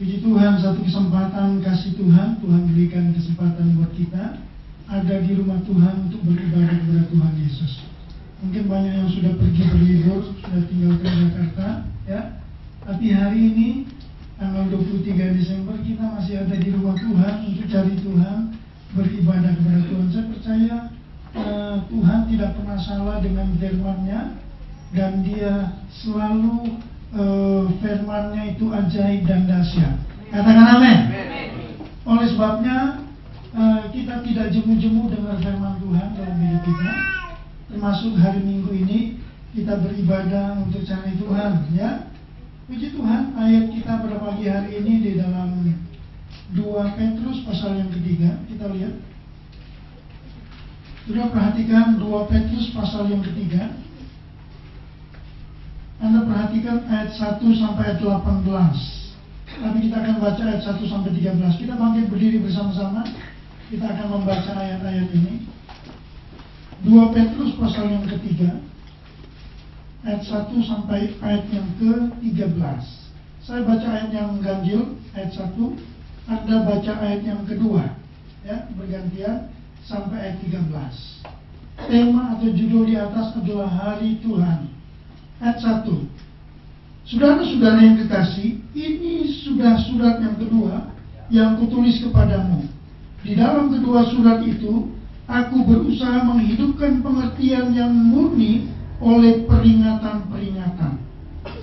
Puji Tuhan, satu kesempatan kasih Tuhan berikan kesempatan buat kita ada di rumah Tuhan untuk beribadah kepada Tuhan Yesus. Mungkin banyak yang sudah pergi berlibur, sudah tinggalkan Jakarta, ya. Tapi hari ini tanggal 23 Desember kita masih ada di rumah Tuhan untuk cari Tuhan, beribadah kepada Tuhan. Saya percaya Tuhan tidak pernah salah dengan firman-Nya, dan Dia selalu firman-Nya itu ajaib dan dahsyat. Katakan amin. Oleh sebabnya kita tidak jemu-jemu dengar firman Tuhan dalam hidup kita. Termasuk hari Minggu ini kita beribadah untuk cari Tuhan, ya. Puji Tuhan, ayat kita pada pagi hari ini di dalam 2 Petrus pasal yang ketiga. Kita lihat. Sudah perhatikan 2 Petrus pasal yang ketiga. Anda perhatikan ayat 1 sampai ayat 18. Tapi kita akan baca ayat 1 sampai 13. Kita bangkit berdiri bersama-sama. Kita akan membaca ayat-ayat ini. 2 Petrus pasal yang ketiga, ayat 1 sampai ayat yang ke-13. Saya baca ayat yang ganjil, ayat 1. Anda baca ayat yang kedua, ya, bergantian sampai ayat 13. Tema atau judul di atas adalah Hari Tuhan. Ayat 1. Saudara-saudara yang kekasih, ini sudah surat yang kedua yang kutulis kepadamu. Di dalam kedua surat itu, aku berusaha menghidupkan pengertian yang murni oleh peringatan-peringatan.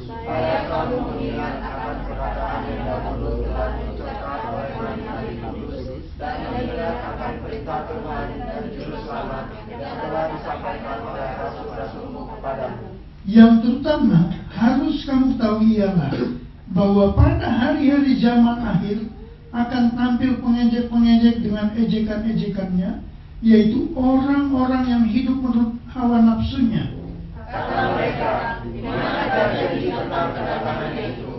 Supaya kamu mengingat akan perkataan yang dahulu telah diucapkan oleh Nabi Kudus, dan mengingat akan perintah Tuhan dan juru selamat yang telah disampaikan oleh rasul-rasulmu kepadamu. Yang terutama harus kamu tahu ialah bahwa pada hari-hari zaman akhir akan tampil pengejek-pengejek dengan ejekan-ejekannya, yaitu orang-orang yang hidup menurut hawa nafsunya. Kata mereka, di mana ada janji tentang kedatangannya itu,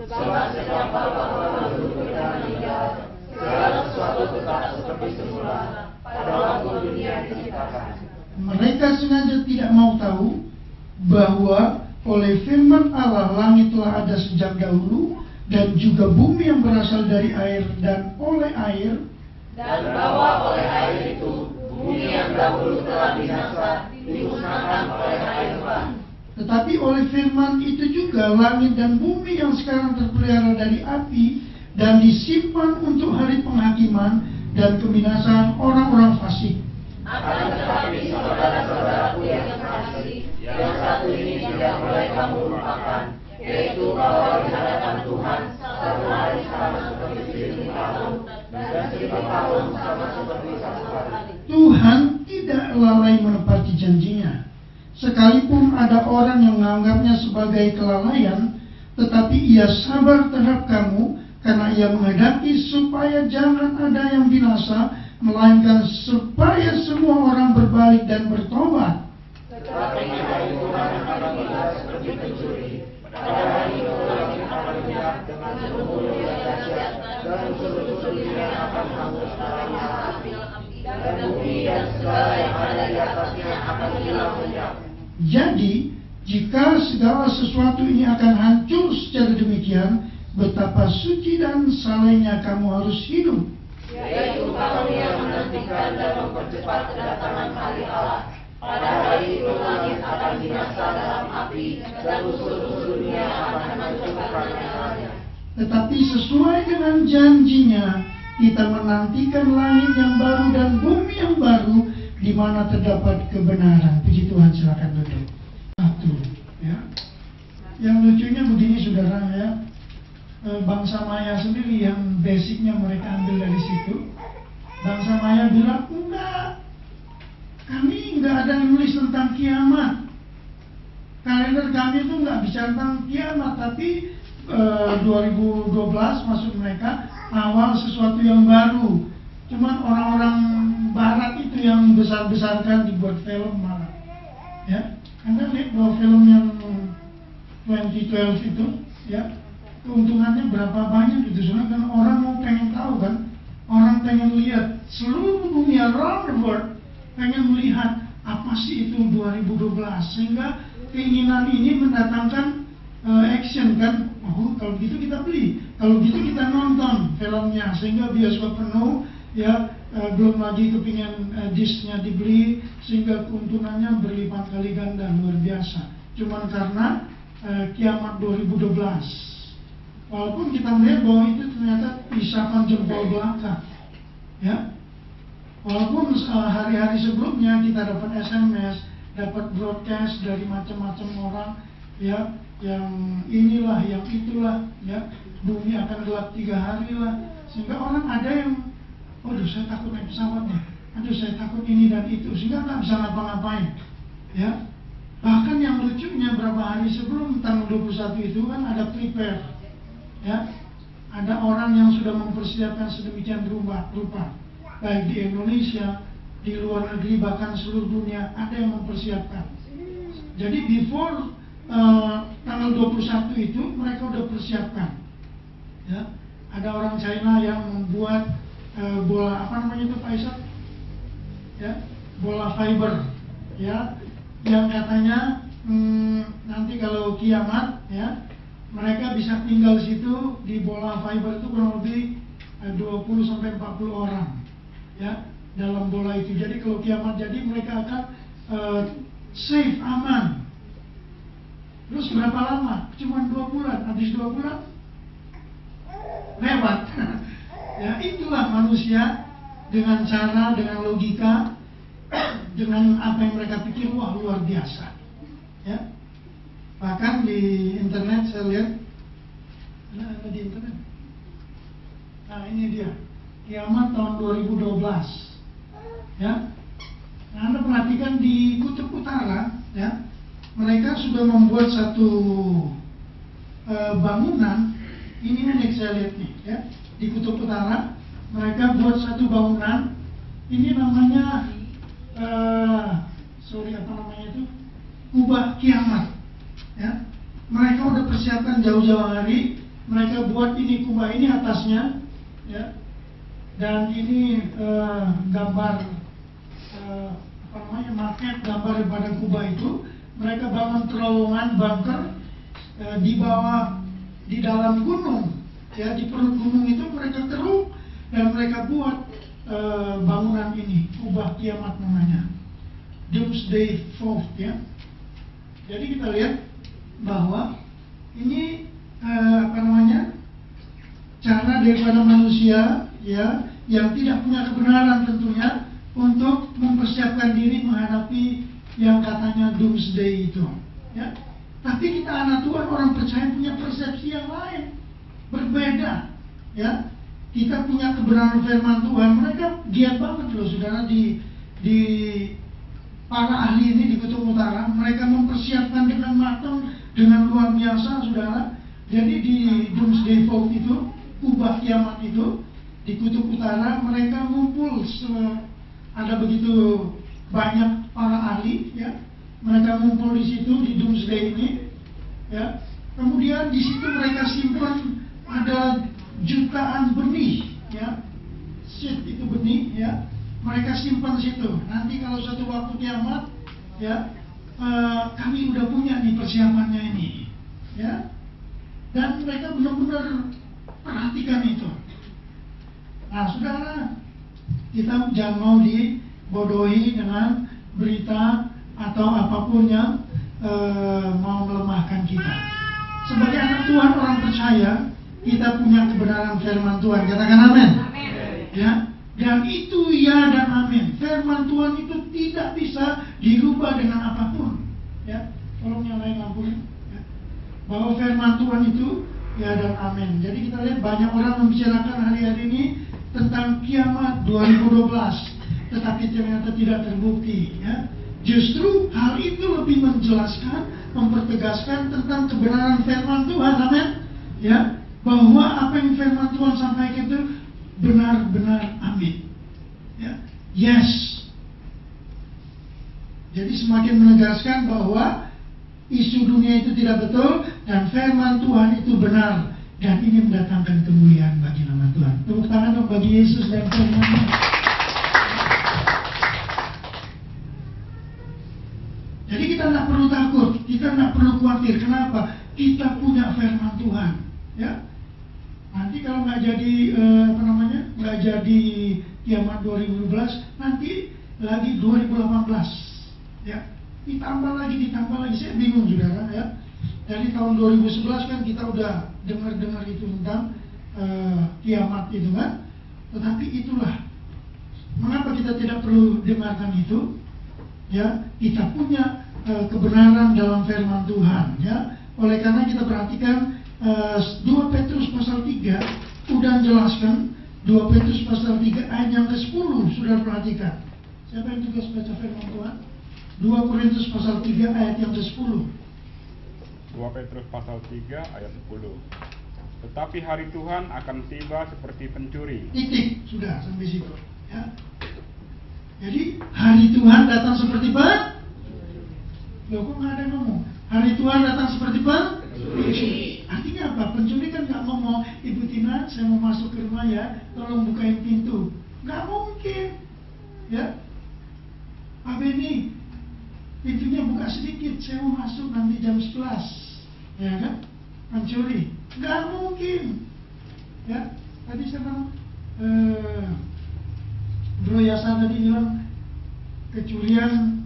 sebab sejak bahwa dulu kita meninggal, segala sesuatu tetap seperti semula pada waktu dunia diciptakan. Mereka sengaja tidak mau tahu bahwa oleh firman Allah langit telah ada sejak dahulu, dan juga bumi yang berasal dari air dan oleh air, dan bahwa oleh air itu bumi yang dahulu telah binasa dimusnahkan oleh air bah. Tetapi oleh firman itu juga langit dan bumi yang sekarang terpelihara dari api dan disimpan untuk hari penghakiman dan kebinasaan orang-orang fasik. Akan tetapi saudara-saudaraku yang kekasih, yang satu ini tidak boleh kamu lupakan, yaitu bahwa di hadapan Tuhan satu hari sama seperti 1000 tahun, dan 1000 tahun sama seperti 1 hari. Tuhan tidak lalai menepati janjinya. Sekalipun ada orang yang menganggapnya sebagai kelalaian, tetapi ia sabar terhadap kamu, karena ia menghendaki supaya jangan ada yang binasa, melainkan supaya semua orang berbalik dan bertobat. Tetapi hari Tuhan akan tiba seperti pencuri. Pada hari itu langit akan lenyap dengan gemuruh yang dahsyat, dan unsur-unsur dunia akan hangus dalam api, dan bumi dan segala yang ada di atasnya akan hilang lenyap. Jadi, jika segala sesuatu ini akan hancur secara demikian, betapa suci dan salehnya kamu harus hidup. Yaitu kamu yang menantikan dan mempercepat kedatangan hari Allah. Pada hari itu langit akan binasa dalam api, dan unsur-unsur dunia akan hancurkan nyalanya. Tetapi sesuai dengan janjinya, kita menantikan langit yang baru dan bumi yang baru, di mana terdapat kebenaran. Puji Tuhan, silakan duduk. Satu, ya. Yang lucunya begini, saudara, ya. Bangsa Maya sendiri yang basicnya mereka ambil dari situ. Bangsa Maya bilang, enggak, kami enggak ada yang nulis tentang kiamat. Kalender kami itu enggak bicara tentang kiamat, tapi 2012 maksud mereka awal sesuatu yang baru. Cuman orang-orang barat itu yang besar-besarkan dibuat film malah. Ya, Anda lihat bahwa film yang 2012 itu, ya, keuntungannya berapa banyak gitu, soalnya kan orang mau pengen tahu kan, orang pengen lihat, seluruh dunia around the world pengen melihat apa sih itu 2012, sehingga keinginan ini mendatangkan action kan, Oh, kalau gitu kita beli, kalau gitu kita nonton filmnya sehingga bioskop penuh, ya. Belum lagi kepingin disknya dibeli sehingga keuntungannya berlipat kali ganda, luar biasa. Cuman karena kiamat 2012. Walaupun kita melihat bahwa itu ternyata isapan jempol belaka, ya. Walaupun hari-hari sebelumnya kita dapat SMS, dapat broadcast dari macam-macam orang, ya, yang inilah, yang itulah, ya, bumi akan gelap 3 hari lah, sehingga orang ada yang, aduh saya takut naik pesawatnya, aduh saya takut ini dan itu, sehingga nggak bisa ngapa-ngapain, ya. Bahkan yang lucunya berapa hari sebelum tanggal 21 itu kan ada prepare, ya, ada orang yang sudah mempersiapkan sedemikian rupa, baik di Indonesia, di luar negeri, bahkan seluruh dunia ada yang mempersiapkan. Jadi before tanggal 21 itu mereka udah persiapkan, ya. Ada orang China yang membuat bola apa namanya itu Pak Isak, ya, bola fiber, ya, yang katanya nanti kalau kiamat, ya, mereka bisa tinggal situ di bola fiber itu kurang lebih 20-40 orang, ya, dalam bola itu. Jadi kalau kiamat jadi mereka akan safe, aman. Terus berapa lama? Cuma 2 bulan. Habis 2 bulan lewat. Ya, itulah manusia dengan cara, dengan logika, dengan apa yang mereka pikir, wah luar biasa, ya. Bahkan di internet saya lihat, ada di internet. Nah ini dia, kiamat tahun 2012, ya. Nah, Anda perhatikan di Kutub Utara, ya, mereka sudah membuat satu bangunan. Ini unik saya lihat nih, ya. Di Kutub Utara mereka buat satu bangunan. Ini namanya apa namanya itu, kubah kiamat, ya. Mereka udah persiapkan jauh-jauh hari. Mereka buat ini kubah ini atasnya, ya. Dan ini gambar apa namanya, maket gambar pada kubah itu. Mereka bangun terowongan bunker di bawah, di dalam gunung, ya, di perut gunung itu mereka keruk dan mereka buat bangunan ini, kubah kiamat namanya, Doomsday Fort, ya. Jadi kita lihat bahwa ini apa namanya, cara daripada manusia, ya, yang tidak punya kebenaran tentunya untuk mempersiapkan diri menghadapi yang katanya Doomsday itu, ya. Tapi kita anak Tuhan, orang percaya, punya persepsi yang lain, berbeda, ya. Kita punya kebenaran firman Tuhan. Mereka giat banget loh saudara, di para ahli ini di Kutub Utara. Mereka mempersiapkan dengan matang, dengan luar biasa saudara. Jadi di Doomsday Fort itu, kubah kiamat itu di Kutub Utara, mereka ngumpul ada begitu banyak para ahli, ya. Mereka ngumpul di situ di Doomsday ini, ya. Kemudian di situ mereka simpan ada jutaan benih, ya. Seed itu benih, ya. Mereka simpan situ. Nanti kalau suatu waktu kiamat, ya, kami udah punya nih persiapannya ini, ya. Dan mereka benar-benar perhatikan itu. Nah, saudara, kita jangan mau dibodohi dengan berita atau apapun yang mau melemahkan kita. Sebagai anak Tuhan, orang percaya, kita punya kebenaran firman Tuhan. Katakan amin. Ya, dan itu ya dan amin. Firman Tuhan itu tidak bisa dirubah dengan apapun. Ya, tolong nyalain lampunya. Ya. Bahwa firman Tuhan itu ya dan amin. Jadi kita lihat banyak orang membicarakan hari-hari ini tentang kiamat 2012, tetapi ternyata tidak terbukti. Ya. Justru hal itu lebih menjelaskan, mempertegaskan tentang kebenaran firman Tuhan. Amin. Ya. Bahwa apa yang firman Tuhan sampaikan itu benar-benar amin, ya, yes. Jadi semakin menegaskan bahwa isu dunia itu tidak betul dan firman Tuhan itu benar, dan ini mendatangkan kemuliaan bagi nama Tuhan. Tepuk tangan dong bagi Yesus dan firman-Nya. Jadi kita tidak perlu takut, kita tidak perlu khawatir. Kenapa? Kita punya firman Tuhan. Ya, nanti kalau nggak jadi nggak jadi kiamat 2012, nanti lagi 2018. Ya, ditambah lagi, saya bingung saudara ya. Dari tahun 2011 kan kita udah dengar itu tentang kiamat itu kan. Tetapi itulah mengapa kita tidak perlu dengarkan itu. Ya, kita punya kebenaran dalam firman Tuhan. Ya, oleh karena kita perhatikan 2 Petrus pasal 3 udah jelaskan. 2 Petrus pasal 3 ayat yang ke-10, sudah perhatikan. Siapa yang tugas baca firman Tuhan? 2 Korintus pasal 3 ayat yang ke-10. 2 Petrus pasal 3 ayat 10. Tetapi hari Tuhan akan tiba seperti pencuri. Titik, sudah sampai situ. Ya. Jadi hari Tuhan datang seperti loh kok nggak ada ngomong? Hari Tuhan datang seperti pencuri. Artinya apa? Pencuri kan nggak ngomong, Ibu Tina, saya mau masuk ke rumah ya, tolong bukain pintu. Nggak mungkin. Ya, Pak Beni, pintunya buka sedikit, saya mau masuk nanti jam 11. Ya kan? Pencuri. Nggak mungkin. Ya, tadi saya bilang, Bro Yasa tadi bilang kecurian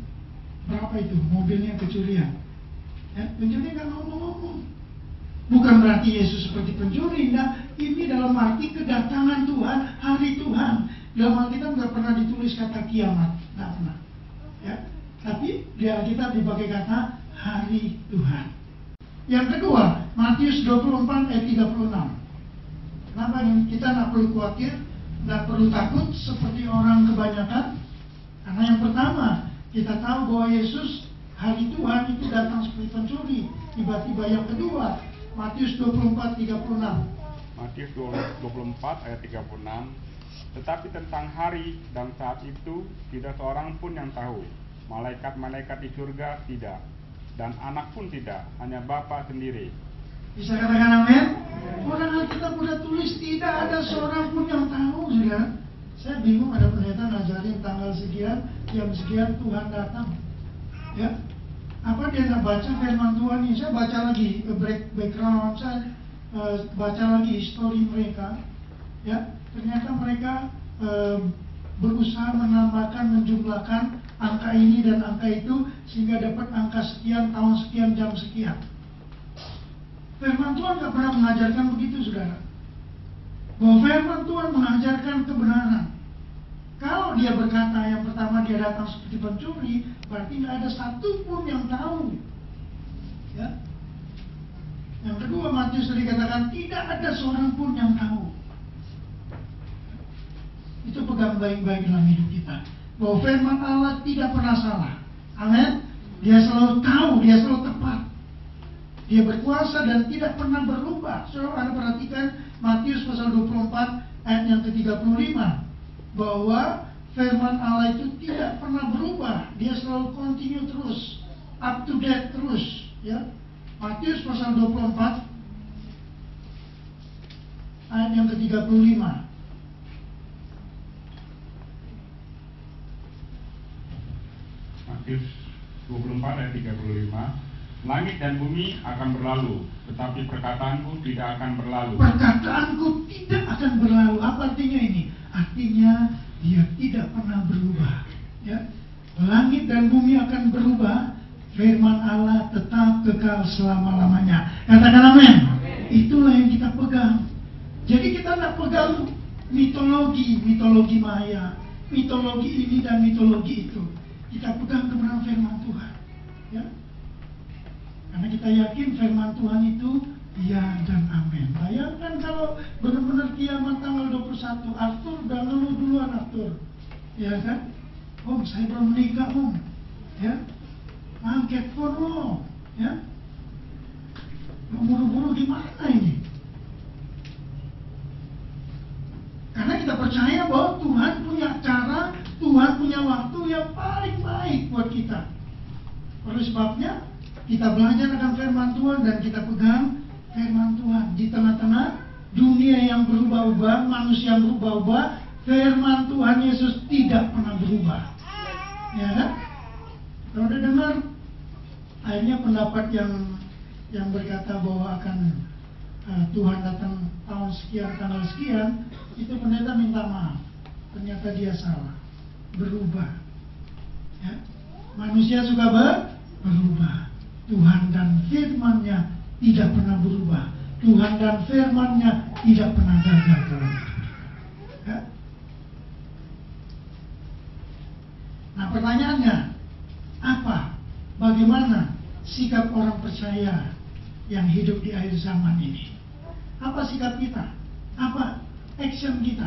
berapa itu? Mobilnya kecurian. Ya, pencuri nggak ngomong-ngomong. Bukan berarti Yesus seperti pencuri. Nah, ini dalam arti kedatangan Tuhan, hari Tuhan. Dalam Alkitab nggak pernah ditulis kata kiamat, nggak pernah. Ya, tapi di Alkitab dipakai kata hari Tuhan. Yang kedua, Matius 24 ayat 36. Kenapa kita nggak perlu khawatir? Nggak perlu takut seperti orang kebanyakan. Karena yang pertama, kita tahu bahwa Yesus hari Tuhan itu datang seperti pencuri. Tiba-tiba yang kedua, Matius 24:36. Matius 24 ayat 36. Tetapi tentang hari dan saat itu tidak seorang pun yang tahu. Malaikat-malaikat di surga tidak, dan anak pun tidak, hanya Bapa sendiri. Bisa katakan amin? Orang Alkitab udah tulis tidak ada seorang pun yang tahu, sudah. Saya bingung, ada pendeta ngajarin tanggal sekian, jam sekian Tuhan datang. Ya, apa dia nggak baca firman Tuhan ini? Saya baca lagi background, saya baca lagi histori mereka. Ya, ternyata mereka berusaha menambahkan, menjumlahkan angka ini dan angka itu sehingga dapat angka sekian, tahun sekian, jam sekian. Firman Tuhan nggak pernah mengajarkan begitu, saudara. Bahwa firman Tuhan mengajarkan kebenaran. Kalau dia berkata yang pertama dia datang seperti pencuri, berarti nggak ada satupun yang tahu. Ya. Yang kedua, Matius tadi katakan tidak ada seorang pun yang tahu. Itu pegang baik-baik dalam hidup kita. Bahwa firman Allah tidak pernah salah. Amin. Dia selalu tahu, dia selalu tepat. Dia berkuasa dan tidak pernah berubah. Saudara Anda perhatikan Matius pasal 24 ayat yang ke-35. Bahwa firman Allah itu tidak pernah berubah. Dia selalu continue terus, up to date terus. Ya. Matius pasal 24 ayat yang ke-35. Matius 24 ayat 35. Langit dan bumi akan berlalu, tetapi perkataanku tidak akan berlalu. Perkataanku tidak akan berlalu. Apa artinya ini? Artinya dia tidak pernah berubah. Ya, langit dan bumi akan berubah, firman Allah tetap kekal selama-lamanya. Katakan amin. Itulah yang kita pegang. Jadi kita tidak pegang mitologi Maya, mitologi ini dan mitologi itu. Kita pegang kebenaran firman Tuhan. Ya. Karena kita yakin firman Tuhan itu ya dan amin. Bayangkan kalau benar-benar kiamat tanggal 21, Arthur udah ngeluh duluan Arthur. Ya kan? Om, saya belum menikah om. Ya. Angket pun om. Ya. Buru-buru gimana ini? Karena kita percaya bahwa Tuhan punya cara, Tuhan punya waktu yang paling baik buat kita. Oleh sebabnya kita belajar akan firman Tuhan dan kita pegang firman Tuhan. Di tengah-tengah dunia yang berubah-ubah, manusia yang berubah-ubah, firman Tuhan Yesus tidak pernah berubah. Ya kan? Kalau udah dengar, akhirnya pendapat yang berkata bahwa akan Tuhan datang tahun sekian, tanggal sekian, itu pendeta minta maaf. Ternyata dia salah, berubah. Ya. Manusia suka berubah. Tuhan dan firman-Nya tidak pernah berubah. Tuhan dan firman-Nya tidak pernah gagal dalam hidup. Ya. Nah, pertanyaannya, apa? Bagaimana sikap orang percaya yang hidup di akhir zaman ini? Apa sikap kita? Apa action kita?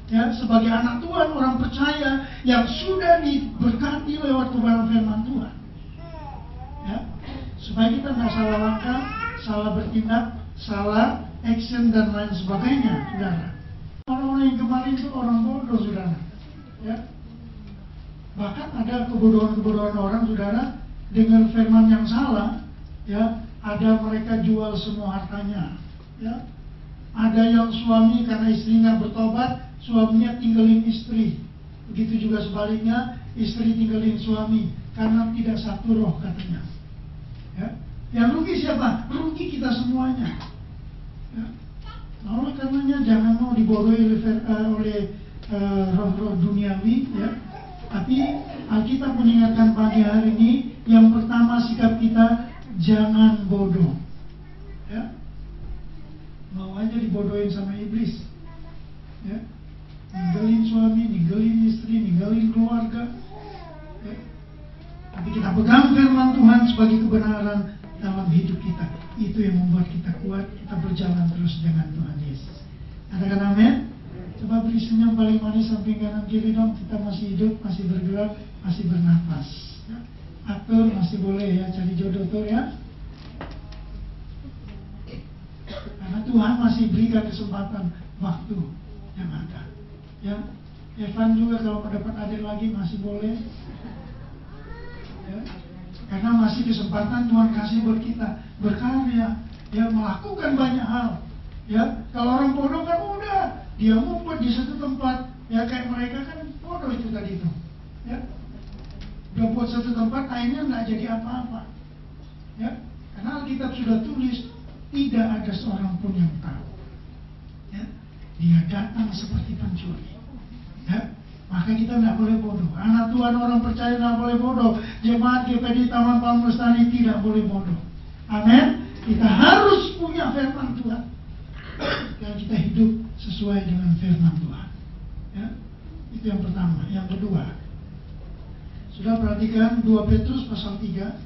Ya, sebagai anak Tuhan, orang percaya yang sudah diberkati lewat kebenaran firman Tuhan. Ya, supaya kita nggak salah langkah, salah bertindak, salah action dan lain sebagainya, saudara. Orang-orang yang kemarin itu orang bodoh, saudara. Ya, bahkan ada kebodohan-kebodohan orang, saudara, dengan firman yang salah. Ya, ada mereka jual semua hartanya. Ya, ada yang suami karena istrinya bertobat, suaminya tinggalin istri. Begitu juga sebaliknya, istri tinggalin suami karena tidak satu roh katanya. Ya, yang rugi siapa? Rugi kita semuanya. Ya. Oleh karenanya jangan mau dibodohi oleh roh-roh duniawi. Ya. Tapi Alkitab mengingatkan pagi hari ini, yang pertama sikap kita jangan bodoh. Ya. Mau aja dibodohin sama iblis. Ya. Ninggalin suami, ninggalin istri, ninggalin keluarga. Ya. Tapi kita pegang firman Tuhan sebagai kebenaran dalam hidup kita. Itu yang membuat kita kuat, kita berjalan terus dengan Tuhan Yesus. Katakan amin. Coba beri senyum paling manis samping kanan kiri dong. Kita masih hidup, masih bergerak, masih bernafas. Ya. Aktor masih boleh ya, cari jodoh tuh ya. Karena Tuhan masih berikan kesempatan waktu yang ada. Ya, Evan juga kalau mendapat adik lagi masih boleh. Ya. Karena masih kesempatan Tuhan kasih buat kita berkarya, ya, melakukan banyak hal. Ya, kalau orang bodoh kan udah dia ngumpet di satu tempat, ya kayak mereka kan bodoh itu tadi itu. Ya, udah buat satu tempat akhirnya nggak jadi apa-apa. Ya, karena Alkitab sudah tulis tidak ada seorang pun yang tahu. Ya, dia datang seperti pencuri. Ya, maka kita nggak boleh bodoh. Anak Tuhan orang percaya nggak boleh bodoh. Jemaat GPD Taman Palem Lestari tidak boleh bodoh. Amin. Kita harus punya firman Tuhan. Dan kita hidup sesuai dengan firman Tuhan. Ya, itu yang pertama. Yang kedua, sudah perhatikan 2 Petrus pasal 3.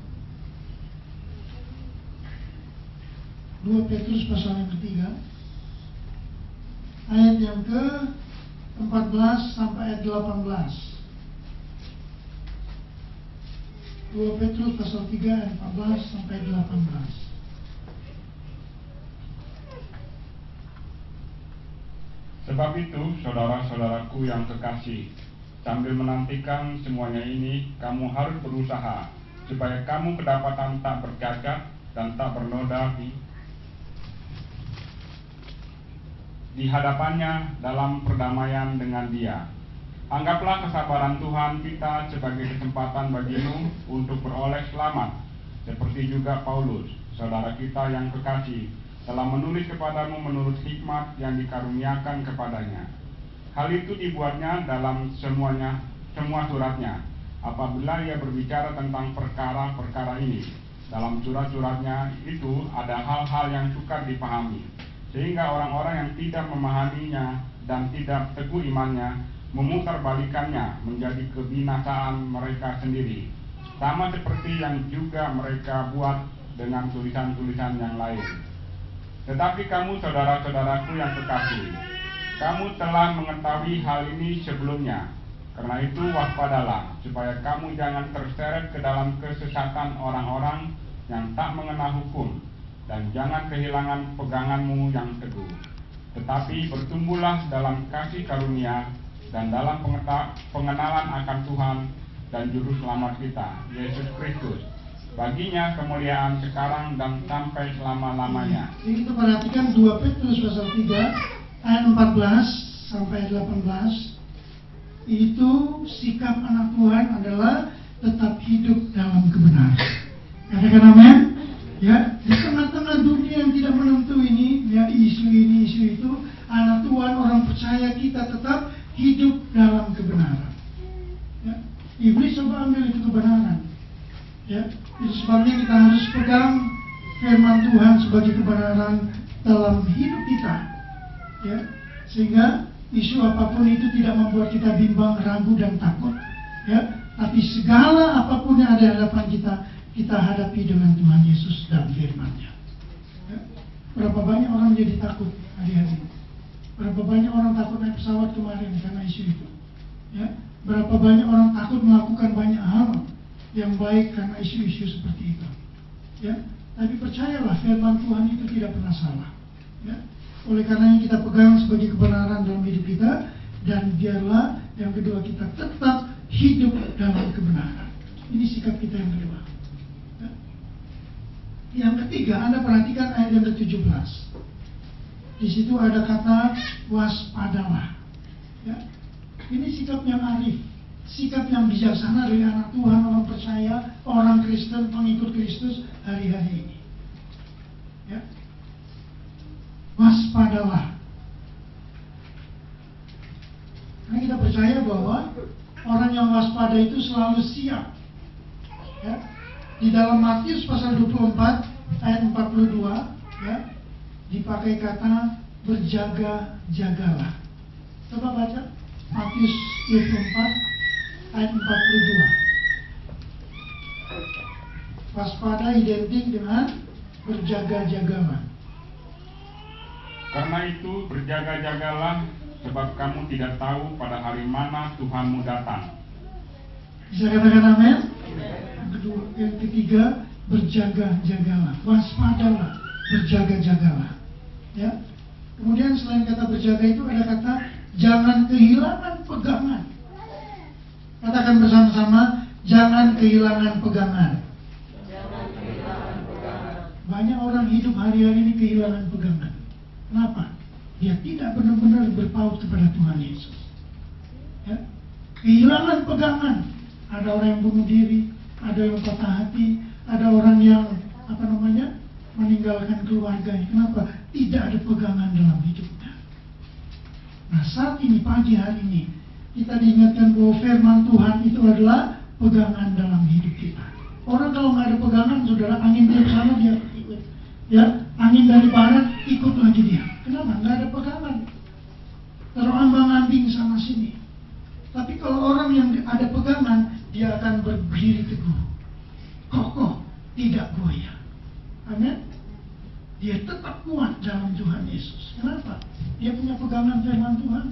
2 Petrus pasal yang ketiga, ayat yang ke-14 sampai ayat 18. 2 Petrus pasal 3 ayat 14 sampai 18. Sebab itu, saudara-saudaraku yang kekasih, sambil menantikan semuanya ini, kamu harus berusaha supaya kamu kedapatan tak bercacat dan tak bernoda di hadapannya dalam perdamaian dengan Dia. Anggaplah kesabaran Tuhan kita sebagai kesempatan bagimu untuk beroleh selamat, seperti juga Paulus, saudara kita yang kekasih, telah menulis kepadamu menurut hikmat yang dikaruniakan kepadanya. Hal itu dibuatnya dalam semua suratnya. Apabila ia berbicara tentang perkara-perkara ini, dalam surat-suratnya itu ada hal-hal yang sukar dipahami, sehingga orang-orang yang tidak memahaminya dan tidak teguh imannya memutarbalikannya menjadi kebinasaan mereka sendiri, sama seperti yang juga mereka buat dengan tulisan-tulisan yang lain. Tetapi kamu, saudara-saudaraku yang kekasih, kamu telah mengetahui hal ini sebelumnya. Karena itu waspadalah, supaya kamu jangan terseret ke dalam kesesatan orang-orang yang tak mengenal hukum, dan jangan kehilangan peganganmu yang teguh. Tetapi bertumbuhlah dalam kasih karunia dan dalam pengenalan akan Tuhan dan Juru Selamat kita, Yesus Kristus. Baginya kemuliaan sekarang dan sampai selama-lamanya. Jadi kita perhatikan 2 Petrus pasal 3 ayat 14 sampai 18. Itu sikap anak Tuhan adalah tetap hidup dalam kebenaran. Katakan amin. Ya, di tengah-tengah dunia yang tidak menentu ini, ya isu ini, isu itu, anak Tuhan, orang percaya kita tetap hidup dalam kebenaran. Ya, iblis coba ambil itu kebenaran. Ya, itu sebabnya kita harus pegang firman Tuhan sebagai kebenaran dalam hidup kita. Ya, sehingga isu apapun itu tidak membuat kita bimbang, ragu dan takut. Ya, tapi segala apapun yang ada di hadapan kita hadapi dengan Tuhan Yesus dan firman-Nya. Ya, berapa banyak orang jadi takut hari-hari ini? Berapa banyak orang takut naik pesawat kemarin karena isu itu? Ya, berapa banyak orang takut melakukan banyak hal yang baik karena isu-isu seperti itu? Ya, tapi percayalah firman Tuhan itu tidak pernah salah. Ya, oleh karenanya kita pegang sebagai kebenaran dalam hidup kita, dan biarlah yang kedua kita tetap hidup dalam kebenaran. Ini sikap kita yang kedua. Ya. Yang ketiga, Anda perhatikan ayat yang ke-17. Di situ ada kata waspadalah. Ya. Ini sikap yang arif, sikap yang bijaksana dari anak Tuhan, orang percaya, orang Kristen, pengikut Kristus hari-hari ini. Ya. Waspadalah. Karena kita percaya bahwa orang yang waspada itu selalu siap. Ya. Di dalam Matius pasal 24 ayat 42, ya, dipakai kata berjaga-jagalah. Coba baca Matius 24 ayat 42. Waspada identik dengan berjaga-jagalah. Karena itu berjaga-jagalah, sebab kamu tidak tahu pada hari mana Tuhanmu datang. Bisa katakan amin? Yang ketiga, berjaga-jagalah, waspadalah, berjaga-jagalah. Ya. Kemudian selain kata berjaga itu ada kata jangan kehilangan pegangan. Katakan bersama-sama, jangan kehilangan pegangan. Jangan kehilangan pegangan. Banyak orang hidup hari-hari ini kehilangan pegangan. Kenapa? Dia tidak benar-benar berpaut kepada Tuhan Yesus. Ya. Kehilangan pegangan. Ada orang yang bunuh diri, ada yang patah hati, ada orang yang meninggalkan keluarganya. Kenapa? Tidak ada pegangan dalam hidupnya. Nah, saat ini, pagi hari ini, kita diingatkan bahwa firman Tuhan itu adalah pegangan dalam hidup kita. Orang kalau nggak ada pegangan, saudara, angin dari sana dia ikut. Ya, angin dari barat ikut lagi dia. Kenapa? Nggak ada pegangan. Terombang-ambing sana sini. Tapi kalau orang yang ada pegangan, dia akan berdiri teguh, kokoh, tidak goyah. Amin. Dia tetap kuat dalam Tuhan Yesus. Kenapa? Dia punya pegangan firman Tuhan.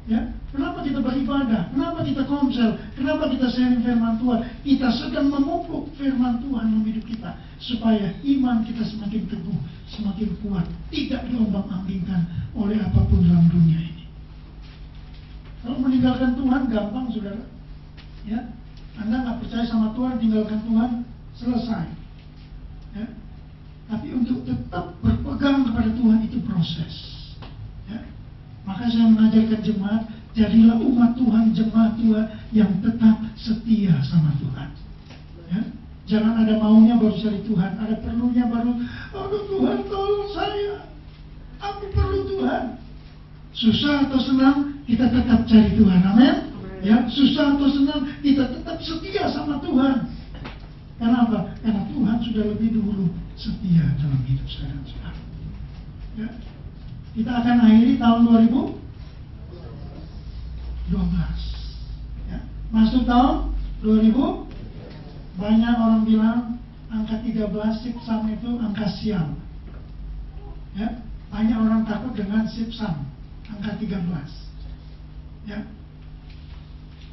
Ya, kenapa kita beribadah? Kenapa kita komsel? Kenapa kita sharing firman Tuhan? Kita sedang memupuk firman Tuhan dalam hidup kita supaya iman kita semakin teguh, semakin kuat, tidak diombang-ambingkan oleh apapun dalam dunia ini. Kalau meninggalkan Tuhan gampang, saudara. Ya, Anda nggak percaya sama Tuhan, tinggalkan Tuhan, selesai. Ya. Tapi untuk tetap berpegang kepada Tuhan itu proses. Ya. Maka saya mengajarkan jemaat, jadilah umat Tuhan, jemaat Tuhan yang tetap setia sama Tuhan. Ya. Jangan ada maunya baru cari Tuhan, ada perlunya baru, aduh Tuhan tolong saya, aku perlu Tuhan. Susah atau senang, kita tetap cari Tuhan, amin. Ya, susah atau senang, kita tetap setia sama Tuhan. Kenapa? Karena Tuhan sudah lebih dulu setia dalam hidup saya dan saudara. Ya. Kita akan akhiri tahun 2012. Ya. Masuk tahun 2000, banyak orang bilang angka 13 sipsam itu angka sial. Ya. Banyak orang takut dengan sipsam, angka 13. Ya.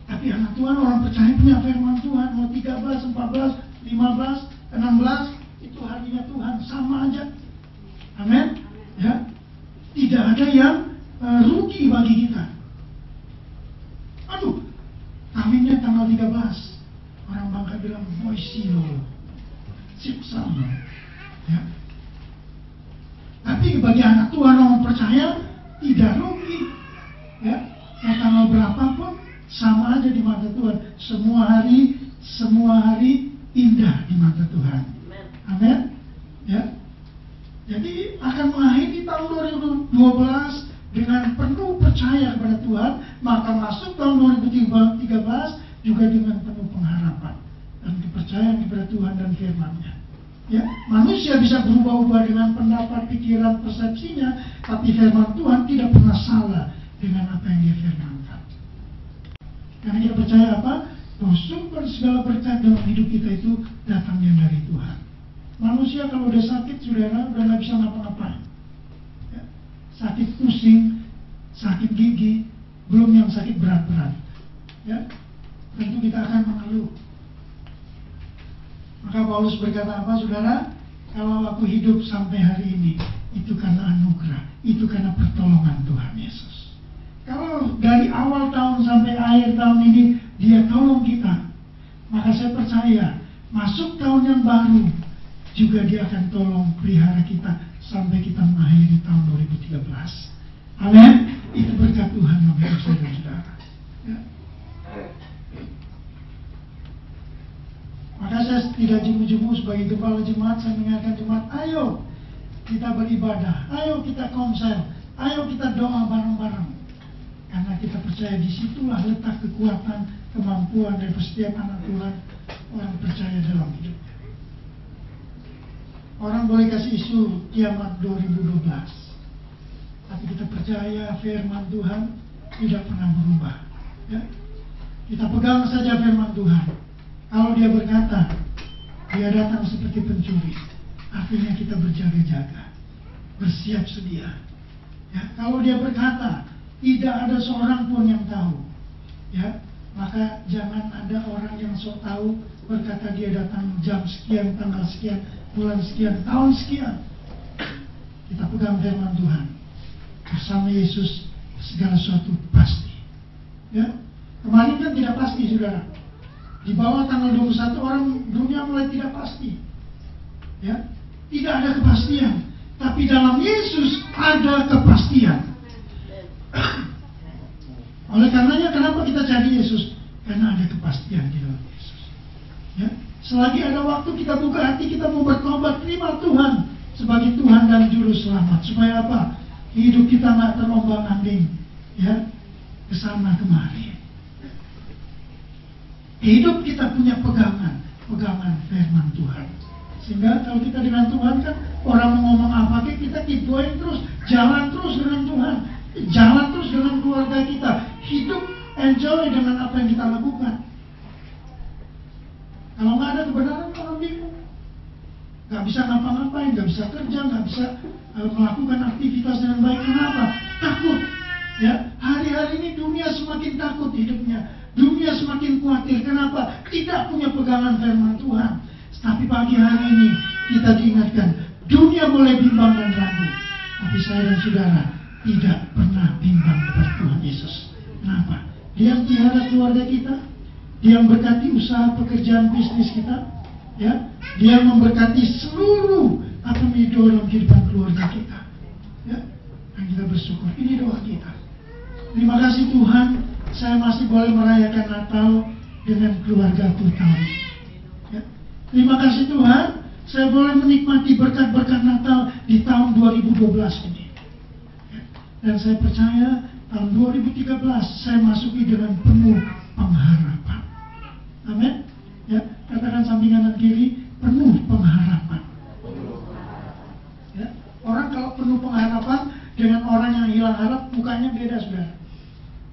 Tapi anak Tuhan, orang percaya punya firman Tuhan, mau 13, 14, 15, 16, itu harinya Tuhan, sama aja. Amin. Ya. Tidak ada yang rugi bagi kita. Aduh, kawinnya tanggal 13. Orang Bangka bilang, moisilo, sipsam. Ya. Tapi bagi anak Tuhan, orang percaya, tidak rugi. Ya. Tanggal berapapun, sama aja di mata Tuhan. Semua hari indah di mata Tuhan. Amin. dengan penuh percaya kepada Tuhan, maka masuk tahun 2013 juga dengan penuh pengharapan dan kepercayaan kepada Tuhan dan firman-Nya. Ya, manusia bisa berubah-ubah dengan pendapat, pikiran, persepsinya, tapi firman Tuhan tidak pernah salah dengan apa yang Dia firmankan. Karena kita percaya apa? Bahwa sumber segala berkat dalam hidup kita itu datangnya dari Tuhan. Manusia kalau udah sakit, saudara, udah nggak bisa ngapa-ngapain. Ya, sakit pusing, sakit gigi, belum yang sakit berat-berat. Ya, tentu kita akan mengeluh. Maka Paulus berkata apa, saudara? Kalau aku hidup sampai hari ini, itu karena anugerah, itu karena pertolongan Tuhan Yesus. Kalau dari awal tahun sampai akhir tahun ini Dia tolong kita, maka saya percaya masuk tahun yang baru juga Dia akan tolong pelihara kita sampai kita mengakhiri tahun 2013. Amin. Itu berkat Tuhan bagi saudara-saudara. Ya. Maka saya tidak jemu-jemu sebagai kepala jemaat, saya mengingatkan jemaat, ayo kita beribadah, ayo kita konser, ayo kita doa bareng-bareng. Karena kita percaya disitulah letak kekuatan, kemampuan dari setiap anak Tuhan, orang percaya dalam hidupnya. Orang boleh kasih isu kiamat 2012, tapi kita percaya firman Tuhan tidak pernah berubah. Ya? Kita pegang saja firman Tuhan. Kalau Dia berkata, Dia datang seperti pencuri, artinya kita berjaga-jaga, bersiap sedia. Ya, kalau Dia berkata, tidak ada seorang pun yang tahu, ya, maka jangan ada orang yang sok tahu berkata Dia datang jam sekian, tanggal sekian, bulan sekian, tahun sekian. Kita pegang firman Tuhan. Bersama Yesus segala sesuatu pasti. Ya, kemarin kan tidak pasti, saudara. Di bawah tanggal 21 orang dunia mulai tidak pasti. Ya, tidak ada kepastian. Tapi dalam Yesus ada kepastian. Oleh karenanya kenapa kita cari Yesus? Karena ada kepastian di dalam Yesus. Ya, selagi ada waktu kita buka hati, kita mau bertobat, terima Tuhan sebagai Tuhan dan Juru Selamat. Supaya apa? Hidup kita nggak terombang-ambing, ya, kesana kemari. Hidup kita punya pegangan firman Tuhan. Sehingga kalau kita dengan Tuhan kan, orang mau ngomong apa, kita keep going terus, jalan terus dengan Tuhan, jalan terus dengan keluarga kita, hidup, enjoy dengan apa yang kita lakukan. Kalau nggak ada kebenaran, orang bingung, nggak bisa ngapa-ngapain, nggak bisa kerja, nggak bisa melakukan aktivitas dengan baik. Kenapa? Takut. Ya, hari-hari ini dunia semakin takut hidupnya. Dunia semakin khawatir. Kenapa? Tidak punya pegangan firman Tuhan. Tapi pagi hari ini kita diingatkan, dunia boleh bimbang dan ragu, tapi saya dan saudara tidak pernah bimbang kepada Tuhan Yesus. Kenapa? Dia yang pelihara keluarga kita, Dia yang berkati usaha pekerjaan bisnis kita, ya, Dia yang memberkati seluruh apa yang menjadi dalam kehidupan keluarga kita, ya, dan kita bersyukur. Ini doa kita. Terima kasih Tuhan, saya masih boleh merayakan Natal dengan keluarga tahun. Ya. Terima kasih Tuhan, saya boleh menikmati berkat-berkat Natal di tahun 2012 ini. Ya. Dan saya percaya tahun 2013 saya masuki dengan penuh pengharapan. Amin. Ya, katakan samping kanan kiri, penuh pengharapan. Ya. Orang kalau penuh pengharapan dengan orang yang hilang harap, mukanya beda, saudara.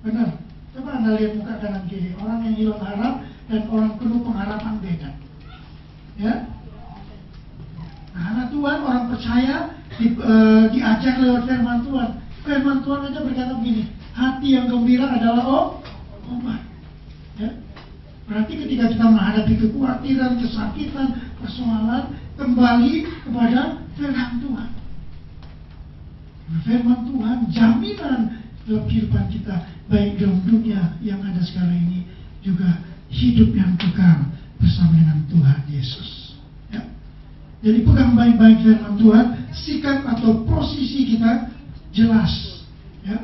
Benar. Coba Anda lihat muka kanan kiri. Orang yang hilang harap dan orang penuh pengharapan beda. Ya. Nah, anak Tuhan, orang percaya diajar lewat firman Tuhan. Firman Tuhan aja berkata begini, hati yang gembira adalah obat. Ya. Berarti ketika kita menghadapi kekhawatiran, kesakitan, persoalan, kembali kepada firman Tuhan. Firman Tuhan jaminan dalam kehidupan kita, baik dalam dunia yang ada sekarang ini, juga hidup yang kekal bersama dengan Tuhan Yesus. Ya. Jadi pegang baik-baik firman Tuhan, sikap atau posisi kita jelas, ya,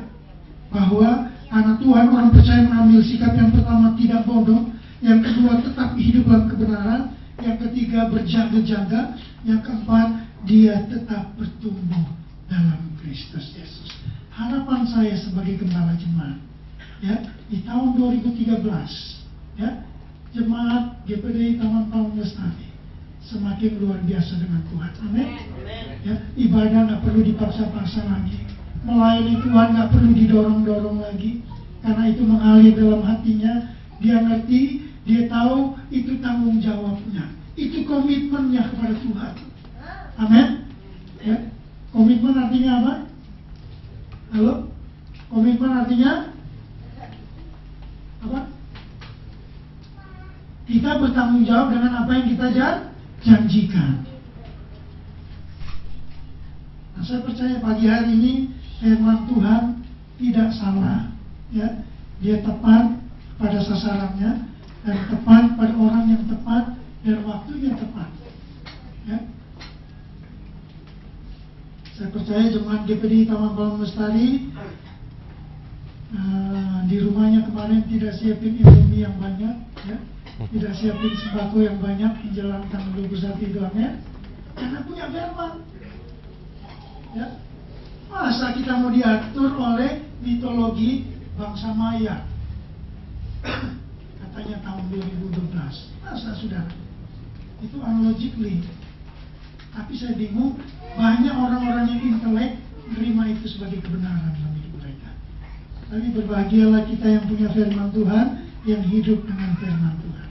bahwa anak Tuhan, orang percaya mengambil sikap yang pertama tidak bodoh, yang kedua tetap hidup dalam kebenaran, yang ketiga berjaga-jaga, yang keempat dia tetap bertumbuh dalam Kristus Yesus. harapan saya sebagai gembala jemaat, ya, di tahun 2013, ya, jemaat GPDI Taman Paung Lestari semakin luar biasa dengan Tuhan. Amin. Ya, ibadah nggak perlu dipaksa-paksa lagi, melayani Tuhan nggak perlu didorong-dorong lagi, karena itu mengalir dalam hatinya. Dia ngerti, dia tahu itu tanggung jawabnya, itu komitmennya kepada Tuhan. Amin. Ya, komitmen artinya apa? Halo? Komitmen artinya apa? Kita bertanggung jawab dengan apa yang kita janjikan. Nah, saya percaya pagi hari ini firman Tuhan tidak salah, ya. Dia tepat pada sasarannya dan tepat pada orang yang tepat dan waktunya tepat, ya. Saya percaya jemaat GPDI Taman Paung Lestari di rumahnya kemarin tidak siapin Indomie yang banyak, ya, tidak siapin sembako yang banyak menjelang tanggal 21 itu, amin. Karena punya firman, ya. Masa kita mau diatur oleh mitologi bangsa Maya? Katanya tahun 2012. Masa sudah? Itu unlogically. Tapi saya bingung, banyak orang-orang yang intelek menerima itu sebagai kebenaran dalam hidup mereka. Tapi berbahagialah kita yang punya firman Tuhan, yang hidup dengan firman Tuhan,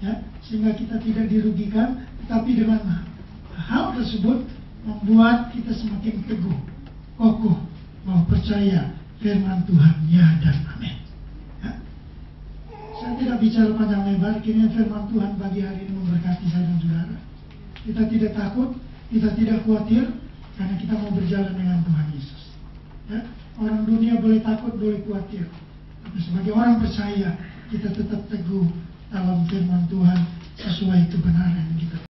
ya, sehingga kita tidak dirugikan, tetapi dengan hal tersebut membuat kita semakin teguh, kokoh, mau percaya firman Tuhan, ya dan amin. Ya. Saya tidak bicara panjang lebar, kini firman Tuhan bagi hari ini memberkati saya dan saudara. Kita tidak takut, kita tidak khawatir, karena kita mau berjalan dengan Tuhan Yesus. Ya. Orang dunia boleh takut, boleh khawatir, tapi sebagai orang percaya, kita tetap teguh dalam firman Tuhan sesuai kebenaran.